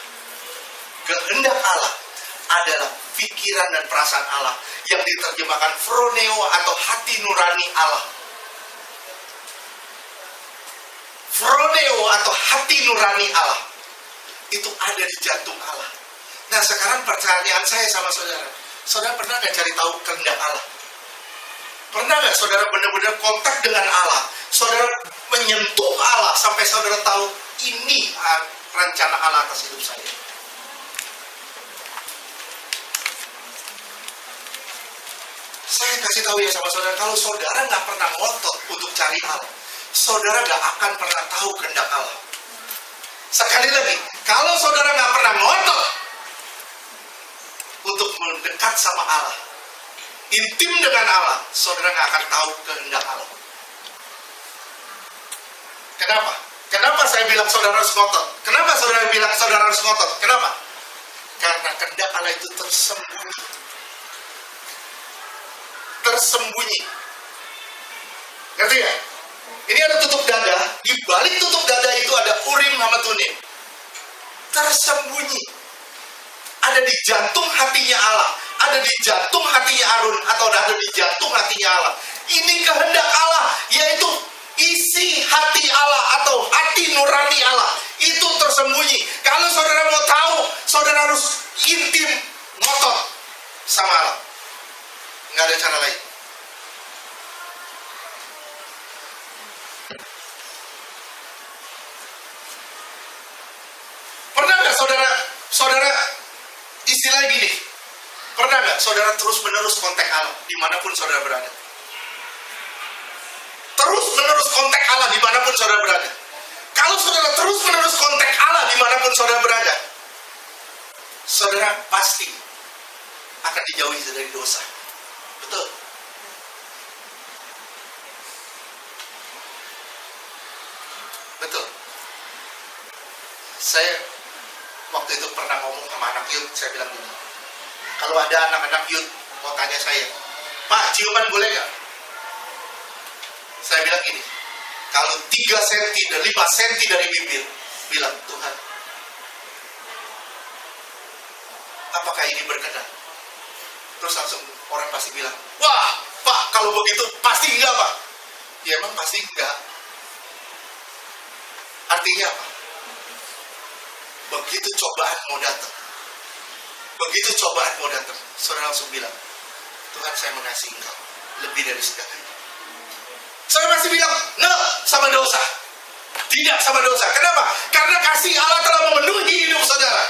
Kehendak Allah adalah pikiran dan perasaan Allah yang diterjemahkan phroneo atau hati nurani Allah. Phroneo atau hati nurani Allah itu ada di jantung Allah. Nah sekarang pertanyaan saya sama saudara, saudara pernah nggak cari tahu kehendak Allah? Pernah nggak saudara benar-benar kontak dengan Allah? Saudara menyentuh Allah sampai saudara tahu ini rencana Allah atas hidup saya. Saya kasih tahu ya sama saudara, kalau saudara nggak pernah ngotot untuk cari Allah, saudara nggak akan pernah tahu kehendak Allah. Sekali lagi, kalau saudara nggak pernah ngotot untuk mendekat sama Allah, intim dengan Allah, saudara nggak akan tahu kehendak Allah. Kenapa? Kenapa saya bilang saudara harus ngotot? Kenapa saudara bilang saudara harus ngotot? Kenapa? Karena kehendak Allah itu tersembunyi. Ngerti ya? Ini ada tutup dada. Di balik tutup dada itu ada Urim sama Tumim. Tersembunyi. Ada di jantung hatinya Allah. Ada di jantung hatinya Harun. Atau ada di jantung hatinya Allah. Ini kehendak Allah. Yaitu isi hati Allah. Atau hati nurani Allah. Itu tersembunyi. Kalau saudara mau tahu, saudara harus intim, ngotot sama Allah. Nggak ada cara lain. Pernah nggak saudara istilah gini? Pernah nggak saudara terus-menerus kontak Allah dimanapun saudara berada? Terus-menerus kontak Allah dimanapun saudara berada. Kalau saudara terus-menerus kontak Allah dimanapun saudara berada, saudara pasti akan dijauhi dari dosa. Betul? Betul. Saya waktu itu pernah ngomong sama anak youth, saya bilang gini, kalau ada anak-anak youth mau tanya saya, Pak, ciuman boleh nggak? Saya bilang gini, kalau 3 cm dan 5 cm dari bibir, bilang, Tuhan, apakah ini berkenan? Terus langsung orang pasti bilang, wah, Pak, kalau begitu pasti enggak, Pak. Ya emang pasti enggak. Artinya apa? Begitu cobaan mau datang, saudara langsung bilang, Tuhan, saya mengasihi engkau lebih dari segalanya. Saya masih bilang, no, sama dosa. Tidak sama dosa. Kenapa? Karena kasih Allah telah memenuhi hidup saudara.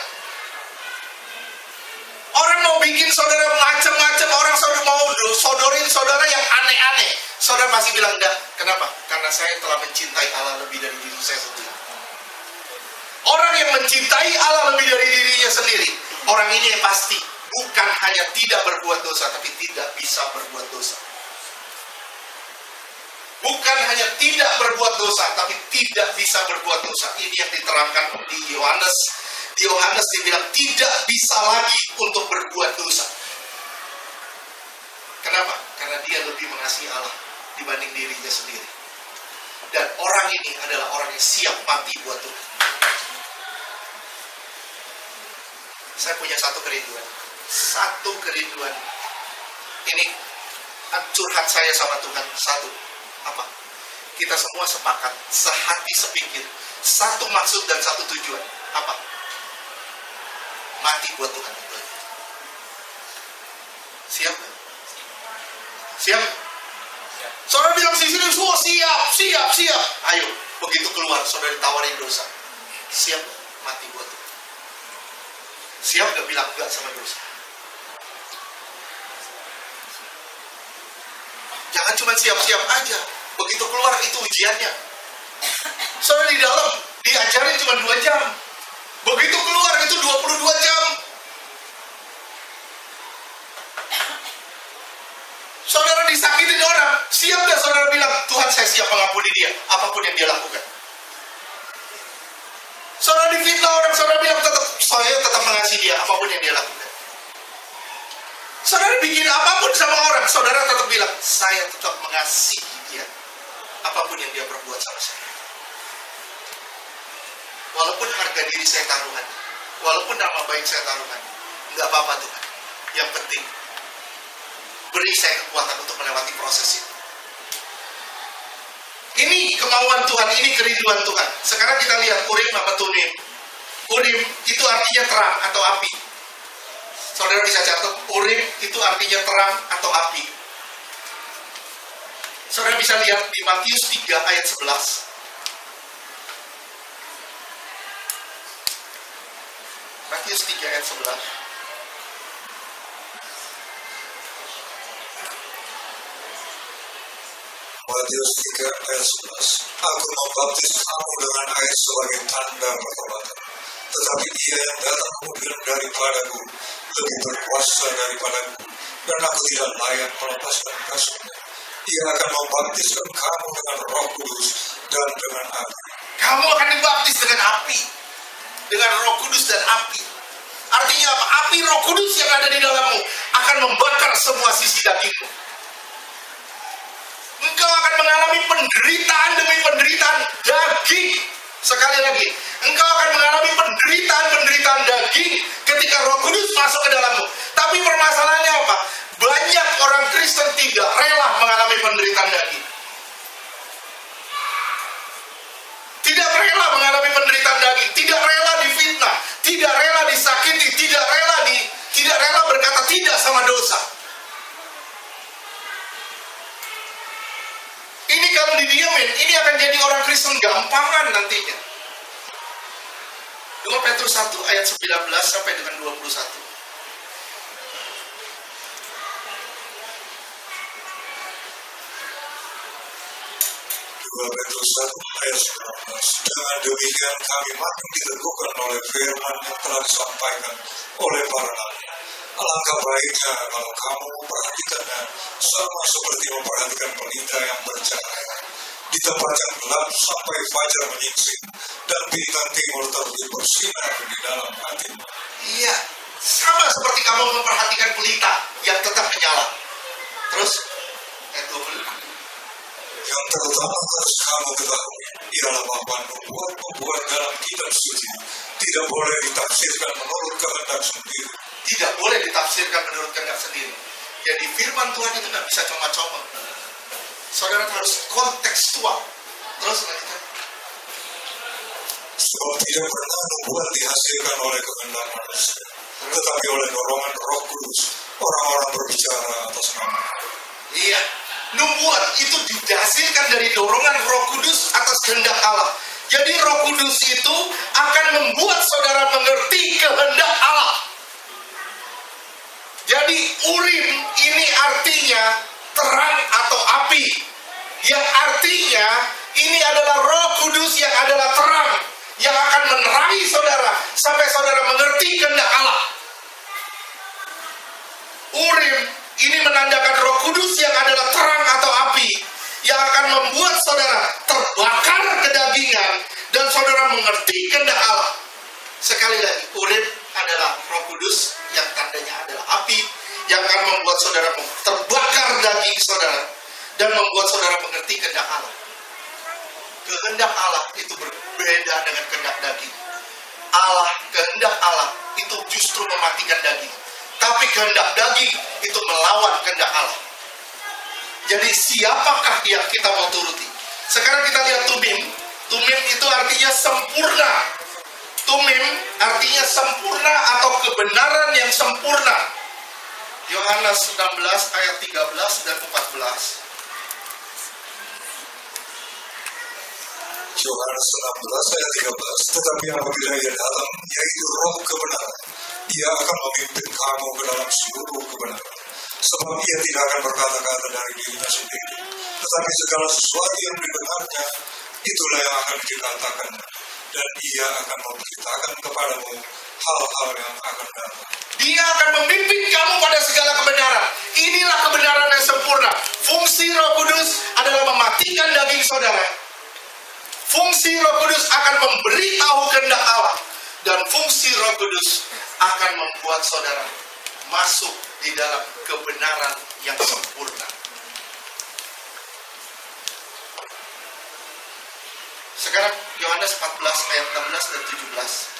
Orang mau bikin saudara macam-macam, orang mau sodorin saudara yang aneh-aneh. Saudara pasti bilang, enggak. Kenapa? Karena saya telah mencintai Allah lebih dari diri saya sendiri. Orang yang mencintai Allah lebih dari dirinya sendiri, orang ini yang pasti bukan hanya tidak berbuat dosa, tapi tidak bisa berbuat dosa. Bukan hanya tidak berbuat dosa, tapi tidak bisa berbuat dosa. Ini yang diterangkan di Yohanes. Di Yohanes dibilang tidak bisa lagi untuk berbuat dosa. Kenapa? Karena dia lebih mengasihi Allah dibanding dirinya sendiri. Dan orang ini adalah orang yang siap mati buat Tuhan. Saya punya satu kerinduan. Satu kerinduan. Ini curhat saya sama Tuhan. Satu. Apa? Kita semua sepakat, sehati sepikir, satu maksud dan satu tujuan. Apa? Mati buat Tuhan. Siap? Siap? Saudara bilang di sini, oh, siap. Ayo, begitu keluar, saudara ditawarin dosa. Siap mati buat Tuhan. Siap gak bilang enggak sama dosa? Jangan cuma siap-siap aja. Begitu keluar itu ujiannya. Soalnya di dalam diajarin cuma 2 jam. Begitu keluar itu 22 jam. Saudara disakitin orang, siap gak saudara bilang, Tuhan saya siap mengampuni dia, apapun yang dia lakukan. Saudara difitnah orang, saudara bilang saya tetap mengasihi dia, apapun yang dia lakukan. Saudara bikin apapun sama orang, saudara tetap bilang, saya tetap mengasihi dia, apapun yang dia perbuat sama saya. Walaupun harga diri saya taruhan, walaupun nama baik saya taruhan, nggak apa-apa Tuhan. Yang penting, beri saya kekuatan untuk melewati proses itu. Ini kemauan Tuhan, ini kerinduan Tuhan. Sekarang kita lihat Urim apa Tumim. Urim itu artinya terang atau api. Saudara bisa catat, Urim itu artinya terang atau api. Saudara bisa lihat di Matius 3 ayat 11. Matius 3 ayat 11. Matius 3 ayat 11. Aku membaptis kamu dengan air sebagai tanda pertobatan. Tetapi dia yang datang kemudian daripadaku lebih berkuasa daripadaku, dan aku tidak layak melepaskan kasurnya. Ia akan membaptiskan kamu dengan Roh Kudus dan dengan api. Kamu akan dibaptis dengan api, dengan Roh Kudus dan api. Artinya apa? Api Roh Kudus yang ada di dalammu akan membakar semua sisi dagingmu. Engkau akan mengalami penderitaan demi penderitaan daging. Sekali lagi, engkau akan mengalami penderitaan daging ketika Roh Kudus masuk ke dalammu. Tapi permasalahannya apa? Banyak orang Kristen tidak rela mengalami penderitaan daging. Tidak rela mengalami penderitaan daging, tidak rela difitnah, tidak rela disakiti, tidak rela berkata tidak sama dosa. Ini kalau didiamin, ini akan jadi orang Kristen gampangan nantinya. 2 Petrus 1 ayat 19 sampai dengan 21. 2 Petrus 1 ayat 19. Dengan demikian kami makin diteguhkan oleh firman yang telah disampaikan oleh para nabi. Alangkah baiknya kalau kamu memperhatikannya sama seperti memperhatikan pelita yang bercahaya di tempat yang gelap sampai fajar menyingsing dan bintang timur terbit bersinar di dalam hatimu. Iya, sama seperti kamu memperhatikan pelita yang tetap menyala. Terus ayat 20. Yang terutama harus kamu ketahui ialah bahwa nubuat dalam kitab suci tidak boleh ditafsirkan menurut kehendak sendiri. Tidak boleh ditafsirkan menurut kehendak sendiri. Jadi firman Tuhan itu nggak bisa cuma-cuma. Saudara harus kontekstual. Terus lanjutkan. Sebab tidak pernah nubuat dihasilkan oleh kehendak manusia, tetapi oleh dorongan Roh Kudus. orang-orang berbicara atas nama. Iya, nubuat itu dihasilkan dari dorongan Roh Kudus atas kehendak Allah. Jadi Roh Kudus itu akan membuat saudara mengerti kehendak Allah. Jadi Urim ini artinya terang atau api, yang artinya ini adalah Roh Kudus yang adalah terang, yang akan menerangi saudara sampai saudara mengerti kehendak Allah. Urim ini menandakan Roh Kudus yang adalah terang atau api, yang akan membuat saudara terbakar kedagingan dan saudara mengerti kehendak Allah. Sekali lagi, Urim adalah Roh Kudus yang tandanya adalah api, yang akan membuat saudara terbakar daging saudara dan membuat saudara mengerti kehendak Allah. Kehendak Allah itu berbeda dengan kehendak daging. Kehendak Allah itu justru mematikan daging. Tapi kehendak daging itu melawan kehendak Allah. Jadi siapakah yang kita mau turuti? Sekarang kita lihat Tumim. Tumim itu artinya sempurna. Tumim artinya sempurna atau kebenaran yang sempurna. Yohanes 16 ayat 13 dan 14. Yohanes 16 ayat 13. Tetapi apabila ia datang, yaitu Roh kebenaran, ia akan memimpin kamu ke dalam seluruh kebenaran. Sebab ia tidak akan berkata-kata dari dirinya sendiri, tetapi segala sesuatu yang didengarnya, itulah yang akan dikatakan, dan ia akan memberitakan kepadamu hal-hal yang akan datang. Dia akan memimpin kamu pada segala kebenaran. Inilah kebenaran yang sempurna. Fungsi Roh Kudus adalah mematikan daging saudara. Fungsi Roh Kudus akan memberitahu kehendak Allah. Dan fungsi Roh Kudus akan membuat saudara masuk di dalam kebenaran yang sempurna. Sekarang Yohanes 14 ayat 16 dan 17.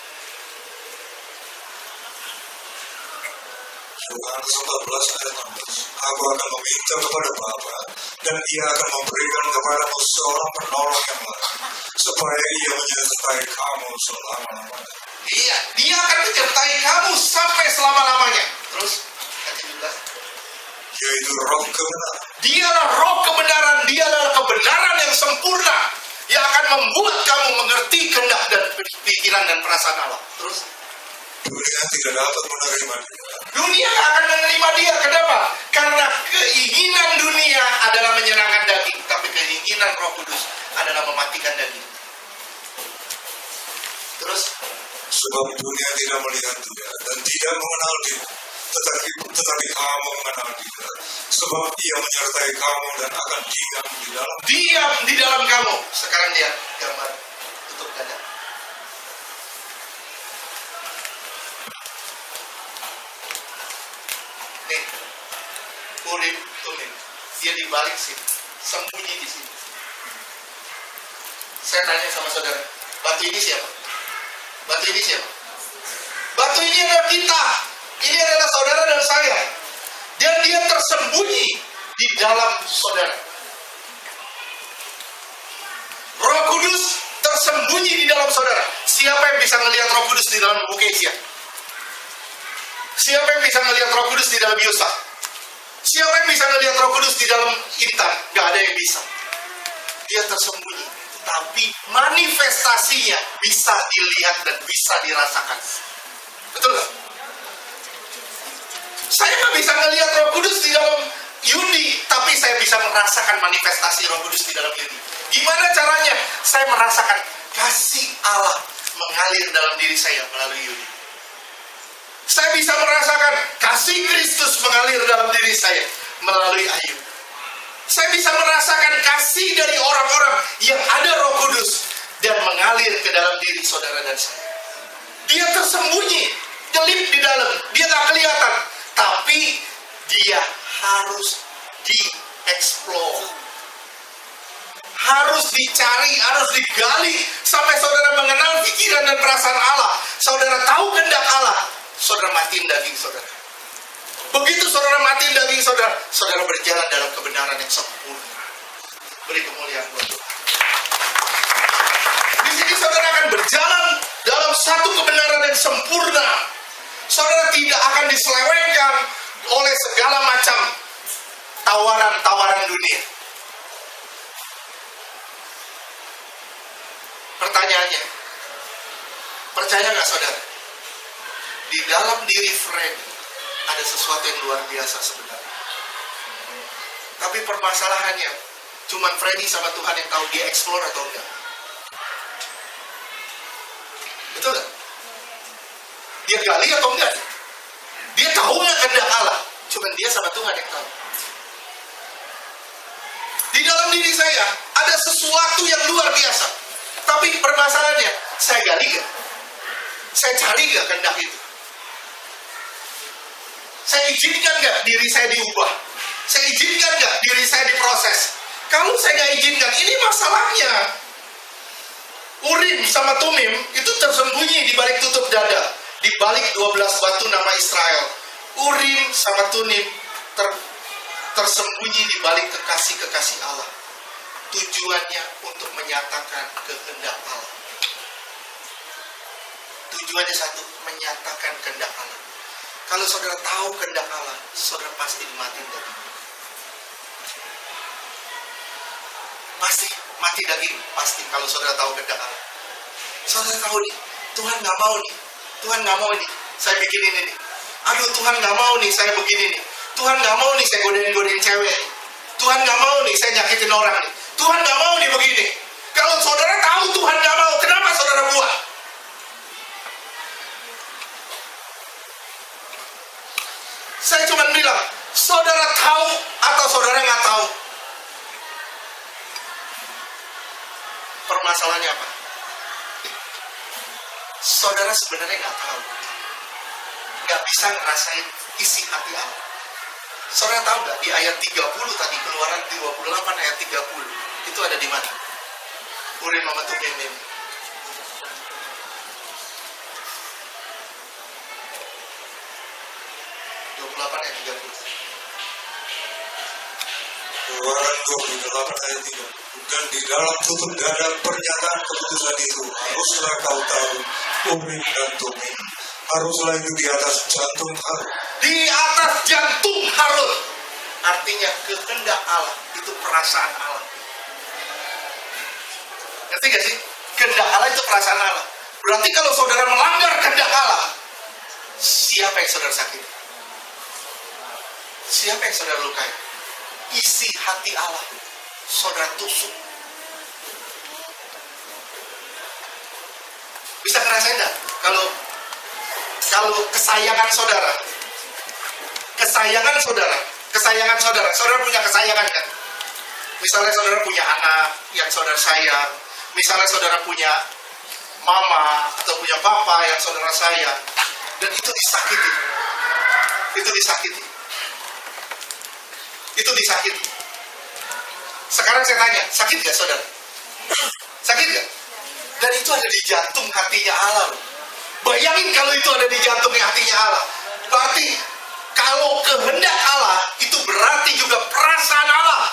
Yohanes 14 ayat 16. Aku akan meminta kepada Bapa, dan ia akan memberikan kepadamu seorang penolong yang lain, supaya ia menyertai kamu selama-lamanya. Iya, dia akan menyertai kamu sampai selama-lamanya. Terus, ayat 17. Yaitu Roh kebenaran. Dialah Roh kebenaran, dialah kebenaran yang sempurna, yang akan membuat kamu mengerti kehendak dan pikiran dan perasaan Allah. Terus, dunia tidak dapat menerima dia. Dunia tidak akan menerima dia. Kenapa? Karena keinginan dunia adalah menyenangkan daging, tapi keinginan Roh Kudus adalah mematikan daging. Terus, sebab dunia tidak melihat dia dan tidak mengenal dia, tetapi kamu mengenal dia, sebab ia menyertai kamu dan akan diam di dalam kamu. Sekarang lihat gambar tutup dada. Nih, Urim Tumim, dia di balik sini, sembunyi di sini. Saya tanya sama saudara, batu ini siapa? Batu ini siapa? Batu ini adalah kita. Ini adalah saudara dan saya. Dan dia tersembunyi di dalam saudara. Roh Kudus tersembunyi di dalam saudara. Siapa yang bisa melihat Roh Kudus di dalam buku Kesia? Siapa yang bisa melihat Roh Kudus di dalam Yosef? Siapa yang bisa melihat Roh Kudus di dalam Intan? Gak ada yang bisa. Dia tersembunyi, tapi manifestasinya bisa dilihat dan bisa dirasakan. Betul gak? Saya gak bisa melihat Roh Kudus di dalam Yundi, tapi saya bisa merasakan manifestasi Roh Kudus di dalam Yundi. Gimana caranya? Saya merasakan kasih Allah mengalir dalam diri saya melalui Yundi. Saya bisa merasakan kasih Kristus mengalir dalam diri saya melalui Ayub. Saya bisa merasakan kasih dari orang-orang yang ada Roh Kudus dan mengalir ke dalam diri saudara dan saya. Dia tersembunyi, jelip di dalam, dia gak kelihatan, tapi dia harus dieksplor, harus dicari, harus digali sampai saudara mengenal pikiran dan perasaan Allah. Saudara tahu kehendak Allah, saudara matiin daging saudara. Begitu saudara matiin daging saudara, saudara berjalan dalam kebenaran yang sempurna. Beri kemuliaan buat Tuhan. Di sini saudara akan berjalan dalam satu kebenaran yang sempurna. Saudara tidak akan diselewengkan, oleh segala macam tawaran-tawaran dunia. Pertanyaannya, percaya nggak saudara? Di dalam diri Freddy ada sesuatu yang luar biasa sebenarnya. Tapi permasalahannya, cuman Freddy sama Tuhan yang tahu dia explore atau enggak. Betul nggak? Dia gali atau enggak? Dia tahu nggak kehendak Allah? Cuman dia sama Tuhan yang tahu. Di dalam diri saya ada sesuatu yang luar biasa. Tapi permasalahannya, saya gali nggak? Saya cari nggak kehendak itu? Saya izinkan nggak diri saya diubah? Saya izinkan nggak diri saya diproses? Kalau saya nggak izinkan, ini masalahnya. Urim sama Tumim itu tersembunyi di balik tutup dada, di balik 12 batu nama Israel. Urim sama Tumim tersembunyi di balik kekasih-kekasih Allah. Tujuannya untuk menyatakan kehendak Allah. Tujuannya satu, menyatakan kehendak Allah. Kalau saudara tahu kehendak Allah, saudara pasti mati daging. Pasti mati daging, pasti kalau saudara tahu kehendak Allah. Saudara tahu nih, Tuhan nggak mau nih, Tuhan nggak mau nih, saya bikin ini nih. Aduh, Tuhan nggak mau nih, saya begini nih. Tuhan nggak mau nih, saya godain cewek nih. Tuhan nggak mau nih, saya nyakitin orang nih. Tuhan nggak mau nih begini. Kalau saudara tahu Tuhan nggak mau, kenapa saudara buat? Saya cuma bilang, saudara tahu atau saudara nggak tahu? Permasalahannya apa? Saudara sebenarnya nggak tahu, nggak bisa ngerasain isi hati Allah. Saudara tahu nggak di ayat 30 tadi, Keluaran 28 ayat 30 itu ada di mana? Urim sama Tumim. Keluaran 28 ayat 3. Dan di dalam tutup dada pernyataan keputusan itu haruslah kau tahu Urim dan Tumim. Haruslah itu di atas jantung Harun. Di atas jantung Harun. Artinya kehendak Allah itu perasaan Allah. Ngerti gak sih? Kehendak Allah itu perasaan Allah. Berarti kalau saudara melanggar kehendak Allah, siapa yang saudara sakiti? Siapa yang saudara lukai? Isi hati Allah saudara tusuk. Bisa ngerasain enggak? Kalau kesayangan saudara, saudara punya kesayangan kan? Misalnya saudara punya anak yang saudara sayang, misalnya saudara punya mama atau punya papa yang saudara sayang, dan itu disakiti. Sekarang saya tanya, sakit gak saudara? Sakit gak? Dan itu ada di jantung hatinya Allah. Bayangin kalau itu ada di jantung hatinya Allah. Berarti kalau kehendak Allah itu berarti juga perasaan Allah.